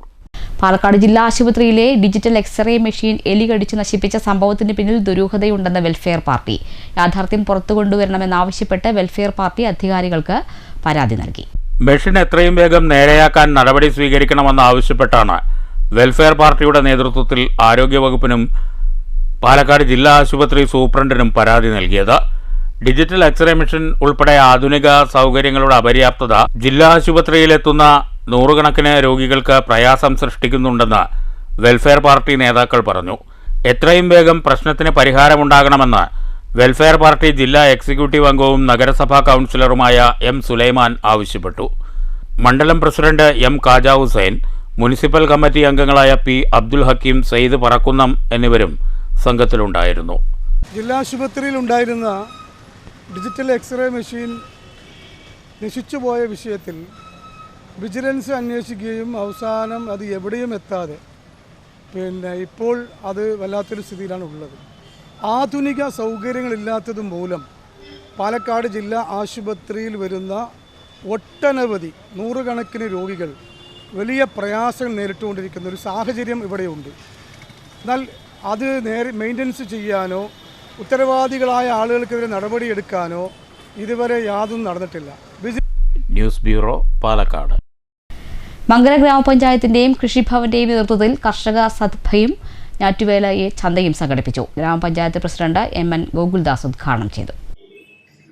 പാലക്കാട് ജില്ലാ ആശുപത്രിയിലെ ഡിജിറ്റൽ എക്സ്റേ മെഷീൻ എലി കടിച്ചു നശിപ്പിച്ച സംഭവത്തിന് പിന്നിൽ ദുരൂഹതയുണ്ടെന്ന വെൽഫെയർ പാർട്ടി. യാഥാർത്ഥ്യം പുറത്തു കൊണ്ടുവരണമെന്നാവശ്യപ്പെട്ട് വെൽഫെയർ പാർട്ടി അധികാരികൾക്ക് പരാതി നൽകി. മെഷീൻ എത്രയും വേഗം നേരെയാക്കാൻ നടപടി സ്വീകരിക്കണമെന്നാവശ്യപ്പെട്ടാണ് വെൽഫെയർ പാർട്ടിയുടെ നേതൃത്വത്തിൽ ആരോഗ്യവകുപ്പിനും പാലക്കാട് ജില്ലാ ആശുപത്രി സൂപ്രണ്ടിനും പരാതി നൽകിയത്. ഡിജിറ്റൽ എക്സ്റേ മെഷീൻ ഉൾപ്പെടെ ആധുനിക സൗകര്യങ്ങളുടെ അപര്യാപ്തത ജില്ലാ ആശുപത്രിയിലെത്തുന്ന നൂറുകണക്കിന് രോഗികൾക്ക് പ്രയാസം സൃഷ്ടിക്കുന്നുണ്ടെന്ന് വെൽഫെയർ പാർട്ടി നേതാക്കൾ പറഞ്ഞു. എത്രയും വേഗം പ്രശ്നത്തിന് പരിഹാരമുണ്ടാകണമെന്ന് വെൽഫെയർ പാർട്ടി ജില്ലാ എക്സിക്യൂട്ടീവ് അംഗവും നഗരസഭാ കൗൺസിലറുമായ M സുലൈമാൻ ആവശ്യപ്പെട്ടു. മണ്ഡലം president M Kaja Hussain, municipal committee അംഗങ്ങളായ P അബ്ദുൽ ഹക്കീം, സെയ്ദ് പറക്കുന്നം എന്നിവരും സംഘത്തിലുണ്ടായിരുന്നു. ജില്ലാ ആശുപത്രിയിൽ ഉണ്ടായിരുന്ന ഡിജിറ്റൽ എക്സ്റേ മെഷീൻ നശിച്ചുപോയ വിഷയത്തിൽ വിജിലൻസ് അന്വേഷിക്കുകയും അവസാനം അത് എവിടെയും എത്താതെ ഇപ്പോൾ അത് വല്ലാത്തൊരു സ്ഥിതിയിലാണ് ഉള്ളത്. ആധുനിക സൗകര്യങ്ങളില്ലാത്തത് മൂലം പാലക്കാട് ജില്ലാ ആശുപത്രിയിൽ വരുന്ന ഒട്ടനവധി നൂറുകണക്കിന് രോഗികൾ വലിയ പ്രയാസങ്ങൾ നേരിട്ടുകൊണ്ടിരിക്കുന്ന ഒരു സാഹചര്യം ഇവിടെയുണ്ട്. എന്നാൽ അത് മെയിൻ്റനൻസ് ചെയ്യാനോ ഉത്തരവാദികളായ ആളുകൾക്കെതിരെ നടപടിയെടുക്കാനോ ഇതുവരെ യാതൊന്നും നടന്നിട്ടില്ല. News bureau, Palakkad. മങ്കര ഗ്രാമപഞ്ചായത്തിന്റെയും കൃഷിഭവന്റെയും നേതൃത്വത്തിൽ കർഷക സദ്ഭയും ഞാറ്റുവേലയെ ചന്തയും സംഘടിപ്പിച്ചു. ഗ്രാമപഞ്ചായത്ത് പ്രസിഡന്റ് MN ഗോകുൽദാസ് ഉദ്ഘാടനം ചെയ്തു.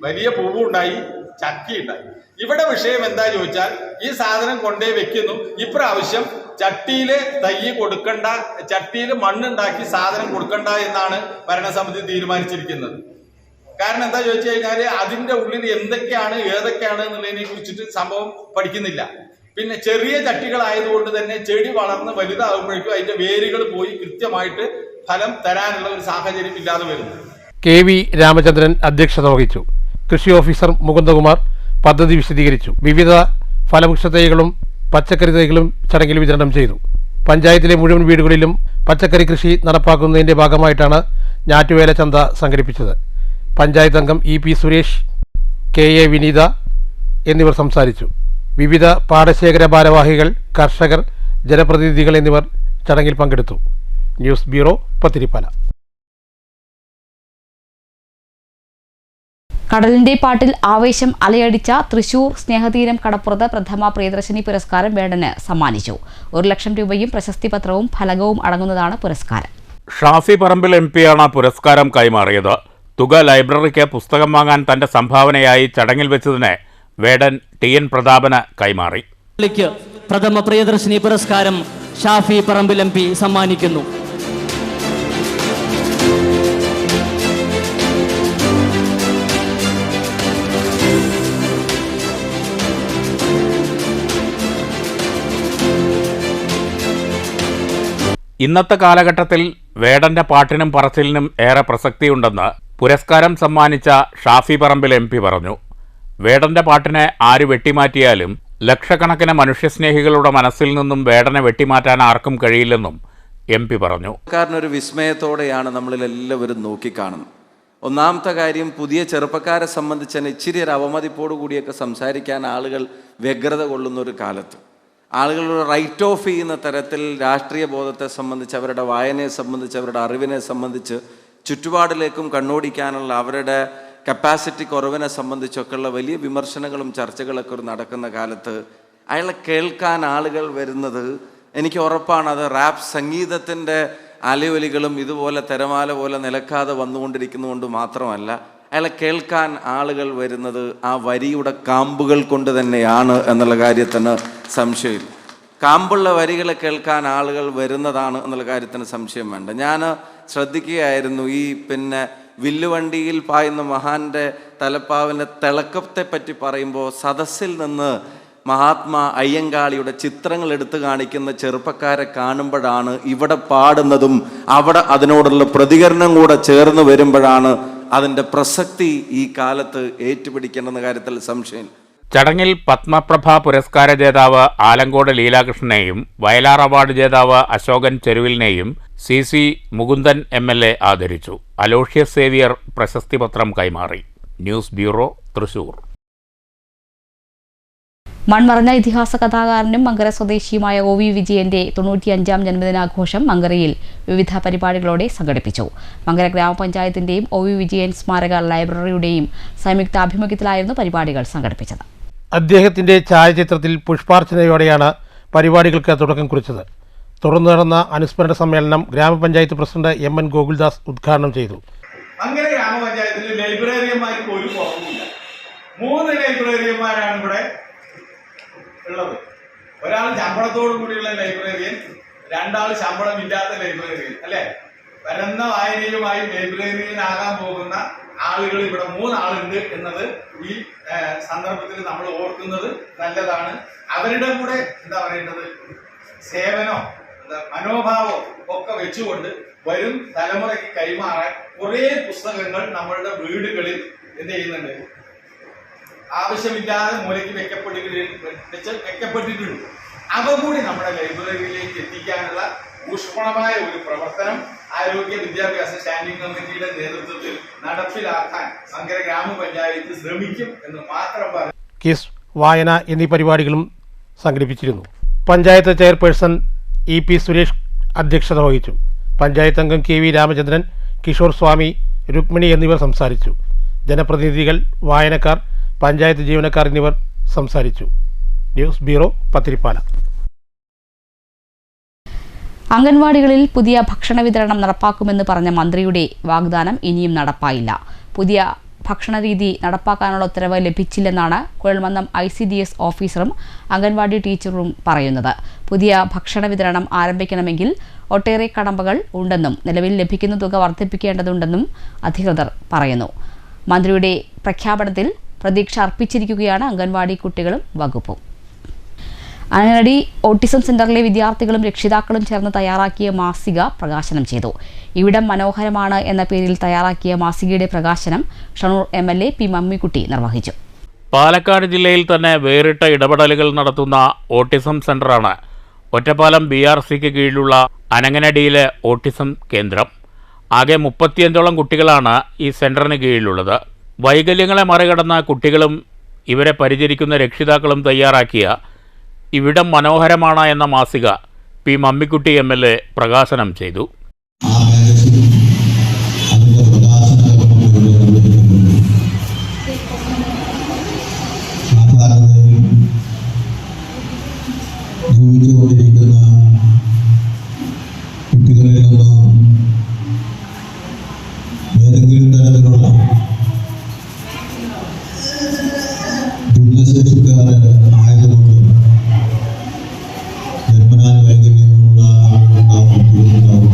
വലിയ പൂവുണ്ടായി, ചക്കയുണ്ടായി. ഇവിടെ വിഷയം എന്താ ചോദിച്ചാൽ ഈ സാധനം കൊണ്ടേ വെക്കുന്നു. ഇപ്രാവശ്യം ചട്ടിയിൽ തൈ കൊടുക്കണ്ട, ചട്ടിയിൽ മണ്ണുണ്ടാക്കി സാധനം കൊടുക്കണ്ട എന്നാണ് ഭരണസമിതി തീരുമാനിച്ചിരിക്കുന്നത്. കാരണം എന്താ ചോദിച്ചു കഴിഞ്ഞാൽ അതിന്റെ ഉള്ളിൽ എന്തൊക്കെയാണ് ഏതൊക്കെയാണ് എന്നുള്ളതിനെ കുറിച്ചിട്ട് സംഭവം പഠിക്കുന്നില്ല. പിന്നെ ചെറിയ ചട്ടികളായതുകൊണ്ട് തന്നെ ചെടി വളർന്ന് വലുതാകുമ്പോഴേക്കും അതിന്റെ വേരുകൾ പോയി കൃത്യമായിട്ട് ഫലം തരാനുള്ള ഒരു സാഹചര്യം ഇല്ലാതെ വരുന്നു. KV രാമചന്ദ്രൻ അധ്യക്ഷത വഹിച്ചു. കൃഷി ഓഫീസർ മുകുന്ദകുമാർ പദ്ധതി വിശദീകരിച്ചു. വിവിധ ഫലവൃക്ഷ തൈകളും പച്ചക്കറി തൈകളും ചടങ്ങിൽ വിതരണം ചെയ്തു. പഞ്ചായത്തിലെ മുഴുവൻ വീടുകളിലും പച്ചക്കറി കൃഷി നടപ്പാക്കുന്നതിന്റെ ഭാഗമായിട്ടാണ് ഞാറ്റുവേല ചന്ത സംഘടിപ്പിച്ചത്. പഞ്ചായത്ത് അംഗം EP സുരേഷ്, KA വിനീത എന്നിവർ സംസാരിച്ചു. വിവിധ പാടശേഖര ഭാരവാഹികൾ, കർഷകർ, ജനപ്രതിനിധികൾ എന്നിവർ ചടങ്ങിൽ പങ്കെടുത്തു. News bureau, Pathiripala. കടലിന്റെ പാട്ടിൽ ആവേശം അലയടിച്ച തൃശൂർ സ്നേഹതീരം കടപ്പുറത്ത് പ്രഥമ പ്രിയദർശിനി പുരസ്കാരം വേടന് സമ്മാനിച്ചു. 1 ലക്ഷം രൂപയും പ്രശസ്തി പത്രവും ഫലകവും അടങ്ങുന്നതാണ് പുരസ്കാരം. ഷാഫി പറമ്പിൽ MP ആണ് പുരസ്കാരം കൈമാറിയത്. തുക ലൈബ്രറിക്ക് പുസ്തകം വാങ്ങാൻ തന്റെ സംഭാവനയായി ചടങ്ങിൽ വെച്ചതിന് വേടൻ TN പ്രതാപന് കൈമാറി. പ്രഥമ പ്രിയദർശിനി പുരസ്കാരം ഷാഫി പറമ്പിൽ MP സമ്മാനിക്കുന്നു. ഇന്നത്തെ കാലഘട്ടത്തിൽ വേടന്റെ പാട്ടിനും പറച്ചിലിനും ഏറെ പ്രസക്തിയുണ്ടെന്ന് പുരസ്കാരം സമ്മാനിച്ച ഷാഫി പറമ്പിൽ MP പറഞ്ഞു. വേടന്റെ പാട്ടിനെ ആര് വെട്ടിമാറ്റിയാലും ലക്ഷക്കണക്കിന് മനുഷ്യസ്നേഹികളുടെ മനസ്സിൽ നിന്നും വേടനെ വെട്ടിമാറ്റാൻ ആർക്കും കഴിയില്ലെന്നും MP പറഞ്ഞു. ഒരു വിസ്മയത്തോടെയാണ് നമ്മളിലെല്ലാവരും നോക്കിക്കാണുന്നത്. ഒന്നാമത്തെ കാര്യം, പുതിയ ചെറുപ്പക്കാരെ സംബന്ധിച്ച് ഇച്ചിരി ഒരു അവമതിപ്പോടു കൂടിയൊക്കെ സംസാരിക്കാൻ ആളുകൾ വ്യഗ്രത കൊള്ളുന്നൊരു കാലത്ത് ആളുകളോട് റൈറ്റ് ഓഫ് ചെയ്യുന്ന തരത്തിൽ രാഷ്ട്രീയ ബോധത്തെ സംബന്ധിച്ച്, അവരുടെ വായനയെ സംബന്ധിച്ച്, അവരുടെ അറിവിനെ സംബന്ധിച്ച്, ചുറ്റുപാടിലേക്കും കണ്ണോടിക്കാനുള്ള അവരുടെ കപ്പാസിറ്റി കുറവിനെ സംബന്ധിച്ചൊക്കെയുള്ള വലിയ വിമർശനങ്ങളും ചർച്ചകളൊക്കെ നടക്കുന്ന കാലത്ത് അയാളെ കേൾക്കാൻ ആളുകൾ വരുന്നത് എനിക്ക് ഉറപ്പാണ്. അത് റാപ്പ് സംഗീതത്തിൻ്റെ അലയൊലികളും ഇതുപോലെ തിരമാല പോലെ നിലക്കാതെ വന്നുകൊണ്ടിരിക്കുന്നതുകൊണ്ട് മാത്രമല്ല, അയാളെ കേൾക്കാൻ ആളുകൾ വരുന്നത് ആ വരിയുടെ കാമ്പുകൾ കൊണ്ട് തന്നെയാണ് എന്നുള്ള കാര്യത്തിന് സംശയമില്ല. കാമ്പുള്ള വരികളെ കേൾക്കാൻ ആളുകൾ വരുന്നതാണ് എന്നുള്ള കാര്യത്തിന് സംശയം വേണ്ട. ഞാൻ ശ്രദ്ധിക്കുകയായിരുന്നു, ഈ വില്ലുവണ്ടിയിൽ പായുന്ന മഹാന്റെ തലപ്പാവിൻ്റെ തിളക്കത്തെ പറ്റി പറയുമ്പോൾ സദസ്സിൽ നിന്ന് മഹാത്മാ അയ്യങ്കാളിയുടെ ചിത്രങ്ങൾ എടുത്തു കാണിക്കുന്ന ചെറുപ്പക്കാരെ കാണുമ്പോഴാണ് ഇവിടെ പാടുന്നതും അവിടെ അതിനോടുള്ള പ്രതികരണം കൂടെ ചേർന്ന് വരുമ്പോഴാണ് അതിൻ്റെ പ്രസക്തി ഈ കാലത്ത് ഏറ്റുപിടിക്കേണ്ടെന്ന കാര്യത്തിൽ സംശയമില്ല. ചടങ്ങിൽ പത്മപ്രഭ പുരസ്കാര ജേതാവ് ആലങ്കോട് ലീലാകൃഷ്ണനെയും വയലാർ അവാർഡ് ജേതാവ് അശോകൻ ചെരുവിലിനെയും CC മുകുന്ദൻ MLA ആദരിച്ചു. അലോഷ്യസ് സേവിയർ പ്രശസ്തി പത്രം കൈമാറി. News bureau, Thrissur. മൺമറഞ്ഞ ഇതിഹാസ കഥാകാരനും മങ്കര സ്വദേശിയുമായ OV വിജയന്റെ 95ാം ജന്മദിനാഘോഷം മങ്കരയിൽ വിവിധ പരിപാടികളോടെ സംഘടിപ്പിച്ചു. മങ്കര ഗ്രാമപഞ്ചായത്തിന്റെയും OV വിജയൻ സ്മാരക ലൈബ്രറിയുടെയും സംയുക്താഭിമുഖ്യത്തിലായിരുന്നു പരിപാടികൾ സംഘടിപ്പിച്ചത്. അദ്ദേഹത്തിന്റെ ഛായാചിത്രത്തിൽ പുഷ്പാർച്ചനയോടെയാണ് പരിപാടികൾക്ക് തുടക്കം കുറിച്ചത്. തുടർന്ന് നടന്ന അനുസ്മരണ സമ്മേളനം ഗ്രാമപഞ്ചായത്ത് പ്രസിഡന്റ് MN ഗോകുൽദാസ് ഉദ്ഘാടനം ചെയ്തു. അങ്ങനെ ഗ്രാമപഞ്ചായത്തിൽ ലൈബ്രറിയന്മാർക്ക് ഒരു കുറവുമില്ല. 3 ലൈബ്രറിയന്മാരാണ് ഇവിടെ ഉള്ളത്. ഒരാൾ ശമ്പളത്തോടു കൂടിയുള്ള ലൈബ്രറിയൻ, 2 ആൾ ശമ്പളമില്ലാത്ത ലൈബ്രറിയൻ, അല്ലെ? പരന്ന വായനയുമായി ലൈബ്രറിയൻ ആകാൻ പോകുന്ന ആളുകൾ ഇവിടെ 3 ആളുണ്ട് എന്നത് ഈ സന്ദർഭത്തിൽ നമ്മൾ ഓർക്കുന്നത് നല്ലതാണ്. അവരുടെ കൂടെ എന്താ പറയേണ്ടത്, സേവനോ മനോഭാവോ ഒക്കെ വെച്ചുകൊണ്ട് വരും തലമുറയ്ക്ക് കൈമാറാൻ കുറേ പുസ്തകങ്ങൾ നമ്മളുടെ വീടുകളിൽ എന്ത് ചെയ്യുന്നുണ്ട്, ആവശ്യമില്ലാതെ മൂലയ്ക്ക് വെക്കപ്പെട്ടിട്ടുണ്ട്. അവ കൂടി നമ്മുടെ ലൈബ്രറിയിലേക്ക് എത്തിക്കാനുള്ള ഊഷ്മളമായ ഒരു പ്രവർത്തനം ആരോഗ്യ വിദ്യാഭ്യാസ സ്റ്റാൻഡിംഗ് കമ്മിറ്റിയുടെ നേതൃത്വത്തിൽ നടപ്പിലാക്കാൻ മങ്കര ഗ്രാമപഞ്ചായത്ത് ശ്രമിക്കും എന്ന് മാത്രം പറഞ്ഞു. ക്വിസ്, വായന എന്നീ പരിപാടികളും സംഘടിപ്പിച്ചിരുന്നു. പഞ്ചായത്ത് ചെയർപേഴ്സൺ EP സുരേഷ് അധ്യക്ഷത വഹിച്ചു. പഞ്ചായത്ത് അംഗം KV രാമചന്ദ്രൻ, കിഷോർ സ്വാമി, രുക്മിണി എന്നിവർ സംസാരിച്ചു. ജനപ്രതിനിധികൾ, വായനക്കാർ, പഞ്ചായത്ത് ജീവനക്കാർ എന്നിവർ സംസാരിച്ചു. News bureau, Pathiripala. അംഗൻവാടികളിൽ പുതിയ ഭക്ഷണ വിതരണം നടപ്പാക്കുമെന്ന് പറഞ്ഞ മന്ത്രിയുടെ വാഗ്ദാനം ഇനിയും നടപ്പായില്ല. പുതിയ ഭക്ഷണരീതി നടപ്പാക്കാനുള്ള ഉത്തരവ് ലഭിച്ചില്ലെന്നാണ് കുഴൽമന്ദം ICDS ഓഫീസറും അംഗൻവാടി ടീച്ചറും പറയുന്നത്. പുതിയ ഭക്ഷണ വിതരണം ആരംഭിക്കണമെങ്കിൽ ഒട്ടേറെ കടമ്പകൾ ഉണ്ടെന്നും നിലവിൽ ലഭിക്കുന്ന തുക വർദ്ധിപ്പിക്കേണ്ടതുണ്ടെന്നും അധികൃതർ പറയുന്നു. മന്ത്രിയുടെ പ്രഖ്യാപനത്തിൽ പ്രതീക്ഷ അർപ്പിച്ചിരിക്കുകയാണ് അംഗൻവാടി കുട്ടികളും വകുപ്പും. അനങ്ങടി ഓട്ടിസം സെന്ററിലെ വിദ്യാർത്ഥികളും രക്ഷിതാക്കളും ചേർന്ന് തയ്യാറാക്കിയ മാസിക പ്രകാശനം ചെയ്തു. ഇവിടം മനോഹരമാണ് എന്ന പേരിൽ തയ്യാറാക്കിയ മാസികയുടെ പ്രകാശനം ഷണൂർ MLA P മമ്മിക്കുട്ടി നിർവഹിച്ചു. പാലക്കാട് ജില്ലയിൽ തന്നെ വേറിട്ട ഇടപെടലുകൾ നടത്തുന്ന ഓട്ടിസം സെന്ററാണ് ഒറ്റപ്പാലം BRCക്ക് കീഴിലുള്ള അനങ്ങനടിയിലെ ഓട്ടിസം കേന്ദ്രം. ആകെ 35ഓളം കുട്ടികളാണ് ഈ സെന്ററിന് കീഴിലുള്ളത്. വൈകല്യങ്ങളെ മറികടന്ന കുട്ടികളും ഇവരെ പരിചരിക്കുന്ന രക്ഷിതാക്കളും തയ്യാറാക്കിയ ഇവിടം മനോഹരമാണ് എന്ന മാസിക P മമ്മിക്കുട്ടി MLA പ്രകാശനം ചെയ്തു. ഏതെങ്കിലും തരത്തിലുള്ള ആയതുകൊണ്ട് ജന്മനാൽ വൈകല്യങ്ങളുള്ള ആളുകളുണ്ടാവും.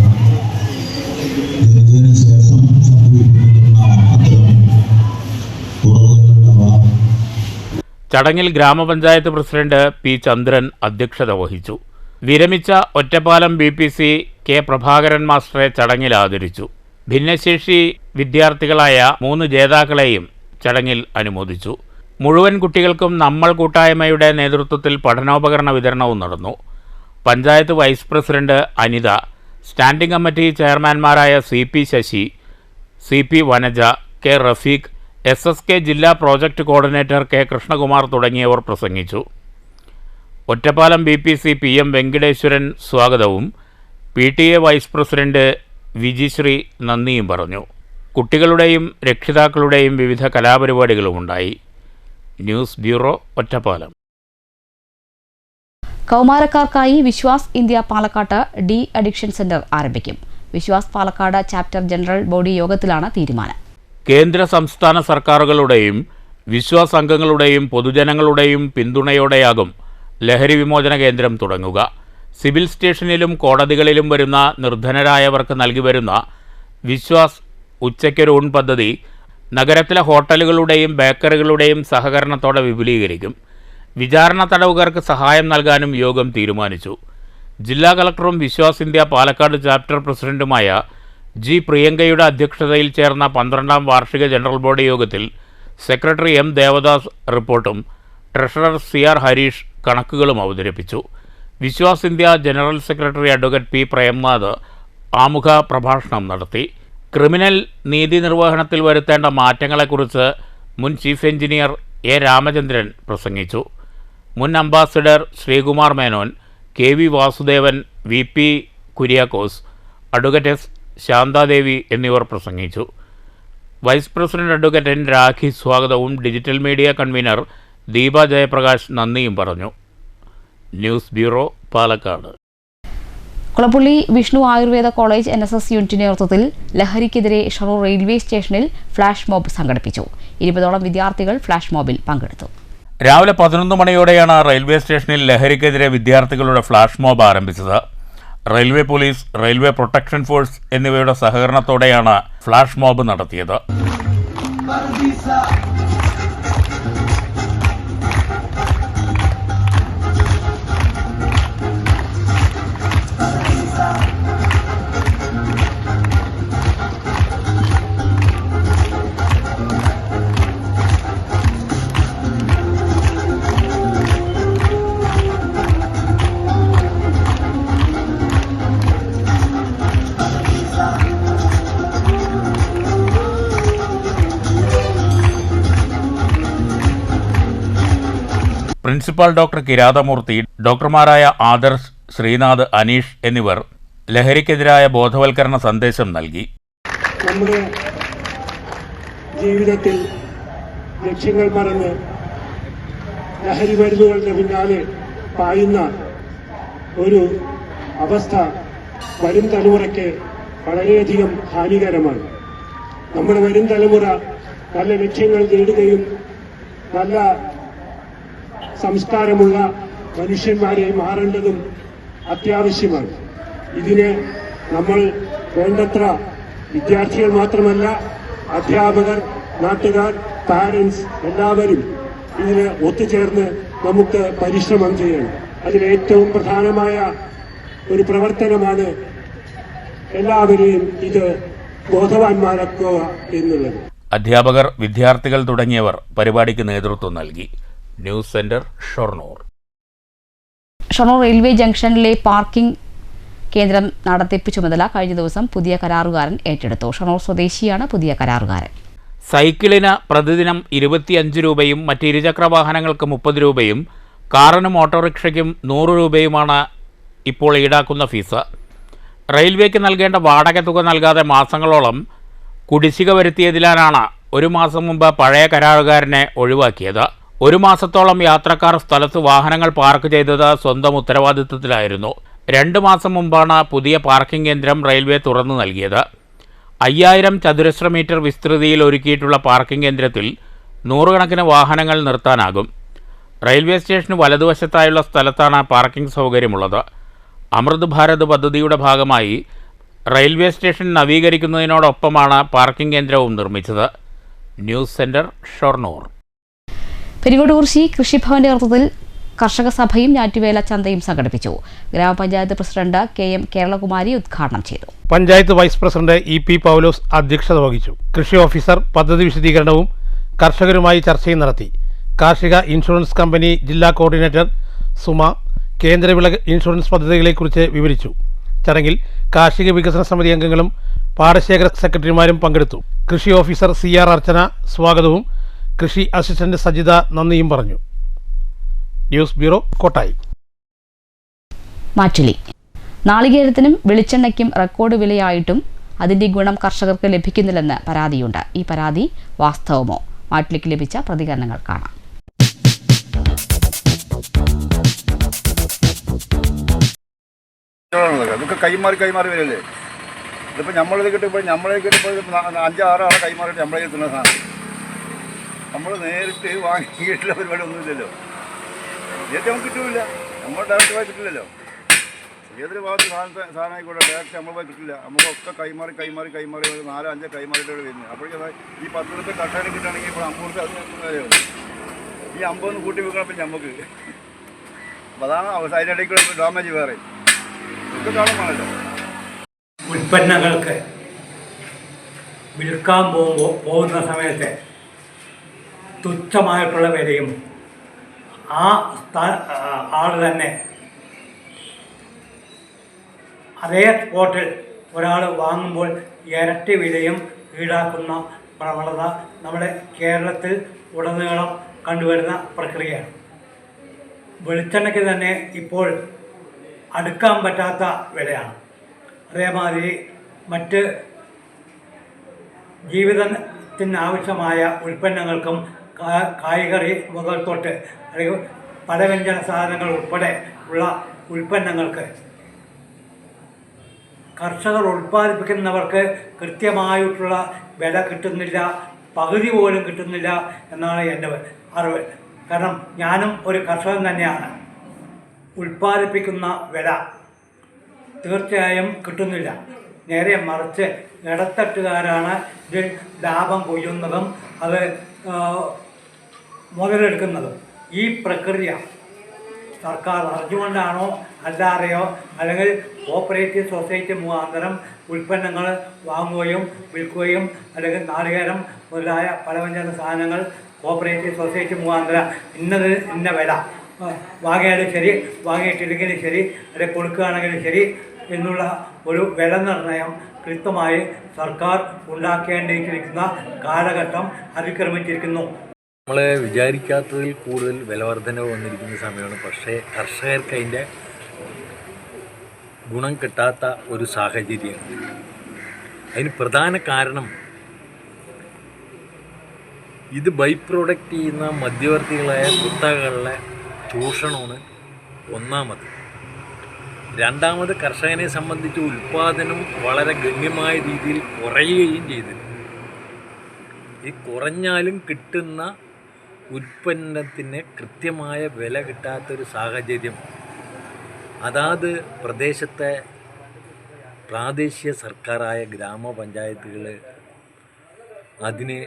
ജനിച്ചതിന് ശേഷം സംഭവിക്കുന്ന അത്തരം കുറവുകളുണ്ടാവാം. ചടങ്ങിൽ ഗ്രാമപഞ്ചായത്ത് പ്രസിഡന്റ് P ചന്ദ്രൻ അധ്യക്ഷത വഹിച്ചു. വിരമിച്ച ഒറ്റപ്പാലം BPC K പ്രഭാകരൻ മാസ്റ്ററെ ചടങ്ങിൽ ആദരിച്ചു. ഭിന്നശേഷി വിദ്യാർത്ഥികളായ 3 ജേതാക്കളെയും ചടങ്ങിൽ അനുമോദിച്ചു. മുഴുവൻ കുട്ടികൾക്കും നമ്മൾ കൂട്ടായ്മയുടെ നേതൃത്വത്തിൽ പഠനോപകരണ വിതരണവും നടന്നു. Panchayat vice president Anitha, standing committee ചെയർമാൻമാരായ CP Sasi, CP Vanaja, K Rafeeq, SSK ജില്ലാ പ്രോജക്റ്റ് കോർഡിനേറ്റർ K കൃഷ്ണകുമാർ തുടങ്ങിയവർ പ്രസംഗിച്ചു. ഒറ്റപ്പാലം BPC PM വെങ്കടേശ്വരൻ സ്വാഗതവും PTA വൈസ് പ്രസിഡന്റ് വിജിശ്രീ നന്ദിയും പറഞ്ഞു. കുട്ടികളുടെയും രക്ഷിതാക്കളുടെയും വിവിധ കലാപരിപാടികളുമുണ്ടായി. News bureau, Ottapalam. കൗമാരക്കാർക്കായി വിശ്വാസ് ഇന്ത്യ പാലക്കാട്ട് ഡി അഡിക്ഷൻ സെന്റർ ആരംഭിക്കും. Vishwas Palakkad chapter general body യോഗത്തിലാണ് തീരുമാനം. കേന്ദ്ര സംസ്ഥാന സർക്കാരുകളുടെയും വിശ്വാസ് അംഗങ്ങളുടെയും പൊതുജനങ്ങളുടെയും പിന്തുണയോടെയാകും ലഹരി വിമോചന കേന്ദ്രം തുടങ്ങുക. സിവിൽ സ്റ്റേഷനിലും കോടതികളിലും വരുന്ന നിർധനരായവർക്ക് നൽകി വരുന്ന വിശ്വാസ് ഉച്ചയ്ക്കൊരു ഊൺ പദ്ധതി നഗരത്തിലെ ഹോട്ടലുകളുടെയും ബേക്കറികളുടെയും സഹകരണത്തോടെ വിപുലീകരിക്കും. വിചാരണ തടവുകാർക്ക് സഹായം നൽകാനും യോഗം തീരുമാനിച്ചു. ജില്ലാ കളക്ടറും വിശ്വാസ് ഇന്ത്യ പാലക്കാട് ചാപ്റ്റർ പ്രസിഡന്റുമായ G പ്രിയങ്കയുടെ അധ്യക്ഷതയിൽ ചേർന്ന 12ാം വാർഷിക ജനറൽ ബോഡി യോഗത്തിൽ സെക്രട്ടറി M ദേവദാസ് റിപ്പോർട്ടും ട്രഷറർ CR ഹരീഷ് കണക്കുകളും അവതരിപ്പിച്ചു. Vishwas India general secretary advocate P Premnath ആമുഖ പ്രഭാഷണം നടത്തി. ക്രിമിനൽ നീതി നിർവഹണത്തിൽ വരുത്തേണ്ട മാറ്റങ്ങളെക്കുറിച്ച് മുൻ ചീഫ് എഞ്ചിനീയർ A രാമചന്ദ്രൻ പ്രസംഗിച്ചു. മുൻ ambassador Sreekumar Menon, KV Vasudevan, VP Kuriakose, advocate S Shanthadevi എന്നിവർ പ്രസംഗിച്ചു. Vice president advocate N Rakhi സ്വാഗതവും digital media convener Deepa Jayaprakash നന്ദിയും പറഞ്ഞു. News bureau, Palakkad. Kulappully Vishnu Ayurveda college NSS യൂണിറ്റിന്റെ നേതൃത്വത്തിൽ ലഹരിക്കെതിരെ ഷൊർണൂർ റെയിൽവേ സ്റ്റേഷനിൽ ഫ്ലാഷ് മോബ് സംഘടിപ്പിച്ചു. 20ഓളം വിദ്യാർത്ഥികൾ ഫ്ലാഷ് മോബിൽ പങ്കെടുത്തു. രാവിലെ 11 മണിയോടെയാണ് റെയിൽവേ സ്റ്റേഷനിൽ ലഹരിക്കെതിരെ വിദ്യാർത്ഥികളുടെ ഫ്ലാഷ് മോബ് ആരംഭിച്ചത്. Railway police, railway protection force എന്നിവയുടെ സഹകരണത്തോടെയാണ് ഫ്ലാഷ് മോബ് നടത്തിയത്. പ്രിൻസിപ്പാൾ ഡോക്ടർ കിരാതമൂർത്തി, ഡോക്ടർമാരായ ആദർശ്, ശ്രീനാഥ്, അനീഷ് എന്നിവർ ലഹരിക്കെതിരായ ബോധവൽക്കരണ സന്ദേശം നൽകി. നമ്മുടെ ജീവിതത്തിൽ ലക്ഷ്യങ്ങൾ മറന്ന് ലഹരി മരുന്നുകളുടെ പിന്നാലെ പായുന്ന ഒരു അവസ്ഥ വരും തലമുറയ്ക്ക് വളരെയധികം ഹാനികരമാണ്. നമ്മുടെ വരും തലമുറ നല്ല ലക്ഷ്യങ്ങൾ നേടുകയും നല്ല സംസ്കാരമുള്ള മനുഷ്യന്മാരെ മാറേണ്ടതും അത്യാവശ്യമാണ്. ഇതിന് നമ്മൾ വേണ്ടത്ര വിദ്യാർത്ഥികൾ മാത്രമല്ല, അധ്യാപകർ, നാട്ടുകാർ, പാരന്റ്സ് എല്ലാവരും ഇതിന് ഒത്തുചേർന്ന് നമുക്ക് പരിശ്രമം ചെയ്യണം. അതിലേറ്റവും പ്രധാനമായ ഒരു പ്രവർത്തനമാണ് എല്ലാവരെയും ഇത് ബോധവാന്മാരാക്കുക എന്നുള്ളത്. അധ്യാപകർ, വിദ്യാർത്ഥികൾ തുടങ്ങിയവർ പരിപാടിക്ക് നേതൃത്വം നൽകി. News centre, Shoranur. Shoranur railway ജംഗ്ഷനിലെ പാർക്കിംഗ് കേന്ദ്രം നടത്തിപ്പ് ചുമതല കഴിഞ്ഞ ദിവസം പുതിയ കരാറുകാരൻ ഏറ്റെടുത്തു. ഷൊർണൂർ സ്വദേശിയാണ് പുതിയ കരാറുകാരൻ. സൈക്കിളിന് പ്രതിദിനം 25 രൂപയും മറ്റ് ഇരുചക്ര വാഹനങ്ങൾക്ക് 30 രൂപയും കാറിനും ഓട്ടോറിക്ഷയ്ക്കും 100 രൂപയുമാണ് ഇപ്പോൾ ഈടാക്കുന്ന ഫീസ്. റെയിൽവേക്ക് നൽകേണ്ട വാടക തുക നൽകാതെ മാസങ്ങളോളം കുടിശ്ശിക വരുത്തിയതിലാണ് ഒരു മാസം മുമ്പ് പഴയ കരാറുകാരനെ ഒഴിവാക്കിയത്. ഒരു മാസത്തോളം യാത്രക്കാർ സ്ഥലത്ത് വാഹനങ്ങൾ പാർക്ക് ചെയ്തത് സ്വന്തം ഉത്തരവാദിത്വത്തിലായിരുന്നു. 2 മാസം മുമ്പാണ് പുതിയ പാർക്കിംഗ് കേന്ദ്രം റെയിൽവേ തുറന്നു നൽകിയത്. 5000 ചതുരശ്ര മീറ്റർ വിസ്തൃതിയിൽ ഒരുക്കിയിട്ടുള്ള പാർക്കിംഗ് കേന്ദ്രത്തിൽ 100 കണക്കിന് വാഹനങ്ങൾ നിർത്താനാകും. റെയിൽവേ സ്റ്റേഷന് വലതുവശത്തായുള്ള സ്ഥലത്താണ് പാർക്കിംഗ് സൗകര്യമുള്ളത്. അമൃത് ഭാരത് പദ്ധതിയുടെ ഭാഗമായി റെയിൽവേ സ്റ്റേഷൻ നവീകരിക്കുന്നതിനോടൊപ്പമാണ് പാർക്കിംഗ് കേന്ദ്രവും നിർമ്മിച്ചത്. News centre, Shoranur. പെരിങ്ങോട്ടുകുറിശി കൃഷിഭവന്റെ നേതൃത്വത്തിൽ കർഷക സഭയും ഞാറ്റുവേല ചന്തയും സംഘടിപ്പിച്ചു. ഗ്രാമപഞ്ചായത്ത് പ്രസിഡന്റ് KM കേരളകുമാരി ഉദ്ഘാടനം ചെയ്തു. പഞ്ചായത്ത് വൈസ് പ്രസിഡന്റ് EP പൗലോസ് അധ്യക്ഷത വഹിച്ചു. കൃഷി ഓഫീസർ പദ്ധതി വിശദീകരണവും കർഷകരുമായി ചർച്ചയും നടത്തി. കാർഷിക ഇൻഷുറൻസ് കമ്പനി ജില്ലാ കോർഡിനേറ്റർ സുമ കേന്ദ്ര വിള ഇൻഷുറൻസ് പദ്ധതികളെക്കുറിച്ച് വിവരിച്ചു. ചടങ്ങിൽ കാർഷിക വികസന സമിതി അംഗങ്ങളും പാടശേഖര സെക്രട്ടറിമാരും പങ്കെടുത്തു. കൃഷി ഓഫീസർ CR അർച്ചന സ്വാഗതവും കൃഷി അസിസ്റ്റന്റ് സജിത നന്ദിയും പറഞ്ഞു. News bureau, Kottayi. മാറ്റുലി. നാളികേരത്തിനും വെളിച്ചെണ്ണയ്ക്കും റെക്കോർഡ് വിലയായിട്ടും അതിന്റെ ഗുണം കർഷകർക്ക് ലഭിക്കുന്നില്ലെന്ന് പരാതിയുണ്ട്. ഈ പരാതി വാസ്തവമോ? മാറ്റുലിക്ക് ലഭിച്ച പ്രതികരണങ്ങൾ കാണാം. ഇതൊക്കെ കൈമാറി വരില്ലേ? ഇതിപ്പോൾ നമ്മളത് കിട്ടുമ്പോൾ 5-6 ആളെ കൈമാറിയിട്ട് നമ്മളെ കിട്ടുന്ന സാധനം നമ്മൾ നേരിട്ട് വാങ്ങിയിട്ടുള്ള പരിപാടി ഒന്നുമില്ലല്ലോ. നേരത്തെ നമുക്ക് കിട്ടില്ല, നമ്മൾ ഡയറക്റ്റ് പോയി കിട്ടില്ലല്ലോ. ഏതൊരു ഭാഗത്ത് സാധനം ആയിക്കോട്ടെ, ഡയറക്റ്റ് നമ്മൾ പോയി കിട്ടില്ല. നമുക്കൊക്കെ കൈമാറി 4-5 കൈമാറിയിട്ട് വരുന്നത്. അപ്പോഴേക്കും ഈ 10 രൂപ കർഷകന് കിട്ടുകയാണെങ്കിൽ ഇപ്പോൾ 50 രൂപ അതിന് ഈ 50 കൂട്ടി വെക്കണം നമുക്ക്. അപ്പോൾ അതാണ് അതിനിടയ്ക്കുള്ള ഡാമേജ് വേറെ ഇതൊക്കെ കാണുവാണല്ലോ. ഉൽപ്പന്നങ്ങൾക്ക് വിൽക്കാൻ പോകുന്ന സമയത്ത് തുച്ഛമായിട്ടുള്ള വിലയും ആ ആൾ തന്നെ അതേ സ്പോട്ടിൽ ഒരാൾ വാങ്ങുമ്പോൾ ഇരട്ടി വിലയും ഈടാക്കുന്ന പ്രവണത നമ്മുടെ കേരളത്തിൽ ഉടനീളം കണ്ടുവരുന്ന പ്രക്രിയയാണ്. വെളിച്ചെണ്ണയ്ക്ക് തന്നെ ഇപ്പോൾ അടുക്കാൻ പറ്റാത്ത വിലയാണ്. അതേമാതിരി മറ്റ് ജീവിതത്തിനാവശ്യമായ ഉൽപ്പന്നങ്ങൾക്കും കായ്കറി മുതൽ തൊട്ട് അല്ലെങ്കിൽ പലവ്യഞ്ജന സാധനങ്ങൾ ഉൾപ്പെടെ ഉള്ള ഉൽപ്പന്നങ്ങൾക്ക് കർഷകർ ഉൽപ്പാദിപ്പിക്കുന്നവർക്ക് കൃത്യമായിട്ടുള്ള വില കിട്ടുന്നില്ല, പകുതി പോലും കിട്ടുന്നില്ല എന്നാണ് എൻ്റെ അറിവ്. കാരണം ഞാനും ഒരു കർഷകൻ തന്നെയാണ്. ഉൽപ്പാദിപ്പിക്കുന്ന വില തീർച്ചയായും കിട്ടുന്നില്ല. നേരെ മറിച്ച് ഇടത്തട്ടുകാരാണ് ഇതിൽ ലാഭം കൊയ്യുന്നതും അത് മുതലെടുക്കുന്നതും. ഈ പ്രക്രിയ സർക്കാർ അറിഞ്ഞുകൊണ്ടാണോ അല്ലാതെയോ അല്ലെങ്കിൽ കോപ്പറേറ്റീവ് സൊസൈറ്റി മുഖാന്തരം ഉൽപ്പന്നങ്ങൾ വാങ്ങുകയും വിൽക്കുകയും അല്ലെങ്കിൽ നാളികേരം മുതലായ പലവ്യഞ്ജന സാധനങ്ങൾ കോപ്പറേറ്റീവ് സൊസൈറ്റി മുഖാന്തരം ഇന്ന വില വാങ്ങിയാലും ശരി, വാങ്ങിയിട്ടില്ലെങ്കിലും ശരി, അല്ലെങ്കിൽ കൊടുക്കുകയാണെങ്കിലും ശരി എന്നുള്ള ഒരു വില നിർണ്ണയം കൃത്യമായി സർക്കാർ ഉണ്ടാക്കേണ്ടിയിരിക്കുന്ന കാലഘട്ടം അതിക്രമിച്ചിരിക്കുന്നു. നമ്മൾ വിചാരിക്കാത്തതിൽ കൂടുതൽ വിലവർധനവ് വന്നിരിക്കുന്ന സമയമാണ്. പക്ഷേ കർഷകർക്ക് അതിൻ്റെ ഗുണം കിട്ടാത്ത ഒരു സാഹചര്യമാണ്. അതിന് പ്രധാന കാരണം ഇത് ബൈ പ്രോഡക്റ്റ് ചെയ്യുന്ന മധ്യവർത്തികളായ കുത്തകകളുടെ ചൂഷണമാണ് ഒന്നാമത്. രണ്ടാമത്, കർഷകനെ സംബന്ധിച്ച് ഉൽപ്പാദനം വളരെ ഗണ്യമായ രീതിയിൽ കുറയുകയും ചെയ്തിരുന്നു. ഈ കുറഞ്ഞാലും കിട്ടുന്ന ഉൽപ്പന്നത്തിന് കൃത്യമായ വില കിട്ടാത്തൊരു സാഹചര്യം അതാത് പ്രദേശത്തെ പ്രാദേശിക സർക്കാരായ ഗ്രാമപഞ്ചായത്തുകൾ അതിനെ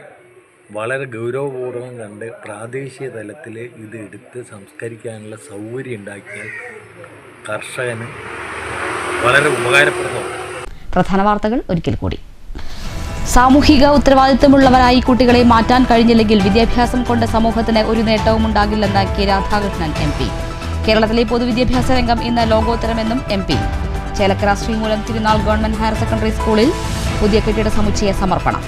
വളരെ ഗൗരവപൂർവ്വം കണ്ട് പ്രാദേശിക തലത്തിൽ ഇത് എടുത്ത് സംസ്കരിക്കാനുള്ള സൗകര്യം ഉണ്ടാക്കിയാൽ കർഷകന് വളരെ ഉപകാരപ്രദമാണ്. പ്രധാന വാർത്തകൾ ഒരിക്കൽ കൂടി. സാമൂഹിക ഉത്തരവാദിത്തമുള്ളവരായി കുട്ടികളെ മാറ്റാൻ കഴിഞ്ഞില്ലെങ്കിൽ വിദ്യാഭ്യാസം കൊണ്ട് സമൂഹത്തിന് ഒരു നേട്ടവും ഉണ്ടാകില്ലെന്ന് കെ രാധാകൃഷ്ണൻ MP. കേരളത്തിലെ പൊതുവിദ്യാഭ്യാസ രംഗം ഇന്ന് ലോകോത്തരമെന്നും MP. Chelakkara Sreemoolam Thirunal government higher secondary സ്കൂളിൽ പുതിയ കെട്ടിട സമുച്ചയ സമർപ്പണം.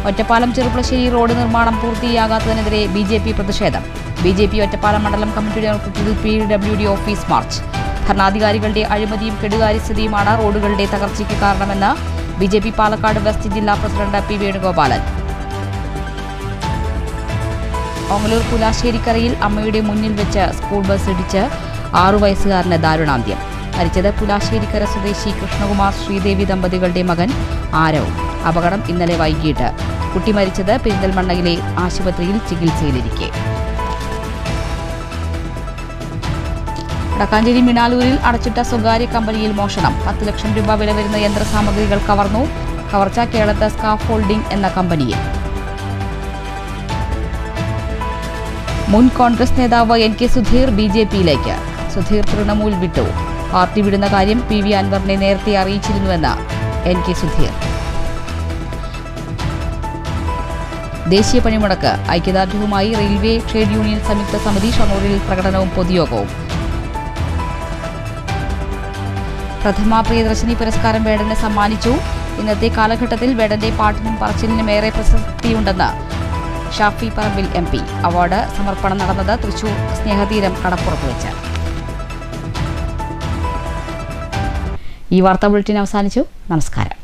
ഒറ്റപ്പാലം ചെറുപ്പുളശ്ശേരി റോഡ് നിർമ്മാണം പൂർത്തിയാകാത്തതിനെതിരെ BJP പ്രതിഷേധം. BJP ഒറ്റപ്പാലം മണ്ഡലം കമ്മിറ്റിയുടെ നേതൃത്വത്തിൽ PWD ഓഫീസ് മാർച്ച്. ഭരണാധികാരികളുടെ അഴിമതിയും കെടുകാര്യസ്ഥതയുമാണ് റോഡുകളുടെ തകർച്ചയ്ക്ക് കാരണമെന്ന് BJP പാലക്കാട് വെസ്റ്റ് ജില്ലാ പ്രസിഡന്റ് P. വേണുഗോപാലൻ. ഓങ്ങല്ലൂർ പുലാശ്ശേരിക്കരയിൽ അമ്മയുടെ മുന്നിൽ വെച്ച് സ്കൂൾ ബസ് ഇടിച്ച് 6 വയസ്സുകാരന് ദാരുണാന്ത്യം. മരിച്ചത് പുലാശ്ശേരിക്കര സ്വദേശി കൃഷ്ണകുമാർ ശ്രീദേവി ദമ്പതികളുടെ മകൻ ആരവ്. അപകടം ഇന്നലെ വൈകിട്ട്. കുട്ടി മരിച്ചത് പെരിന്തൽമണ്ണയിലെ ആശുപത്രിയിൽ ചികിത്സയിലിരിക്കെ. വടക്കാഞ്ചേരി മിനാലൂരിൽ അടച്ചിട്ട സ്വകാര്യ കമ്പനിയിൽ മോഷണം. 10 ലക്ഷം രൂപ വില വരുന്ന യന്ത്രസാമഗ്രികൾ കവർന്നു. കവർച്ച കേരളത്തെ സ്കാഫോൾഡിംഗ് എന്ന കമ്പനിയിൽ. മുൻ കോൺഗ്രസ് നേതാവ് NK സുധീർ BJPയിലേക്ക്. സുധീർ തൃണമൂൽ വിട്ടു. പാർട്ടി വിടുന്ന കാര്യം PV അൻവറിനെ നേരത്തെ അറിയിച്ചിരുന്നുവെന്ന് NK സുധീർ. ദേശീയ പണിമുടക്ക്. ഐക്യദാർഢ്യവുമായി റെയിൽവേ ട്രേഡ് യൂണിയൻ സംയുക്ത സമിതി. ഷൊർണൂരിൽ പ്രകടനവും പൊതുയോഗവും. പ്രഥമ പ്രിയദർശിനി പുരസ്കാരം വേടന് സമ്മാനിച്ചു. ഇന്നത്തെ കാലഘട്ടത്തിൽ വേടന്റെ പാട്ടിനും പറച്ചിലിനും ഏറെ പ്രസക്തിയുണ്ടെന്ന് ഷാഫി പറമ്പിൽ MP. അവാർഡ് സമർപ്പണം നടന്നത് തൃശൂർ സ്നേഹതീരം കടപ്പുറത്ത് വെച്ച്. ഈ വാർത്താ ബുള്ളറ്റിൻ അവസാനിച്ചു. നമസ്കാരം.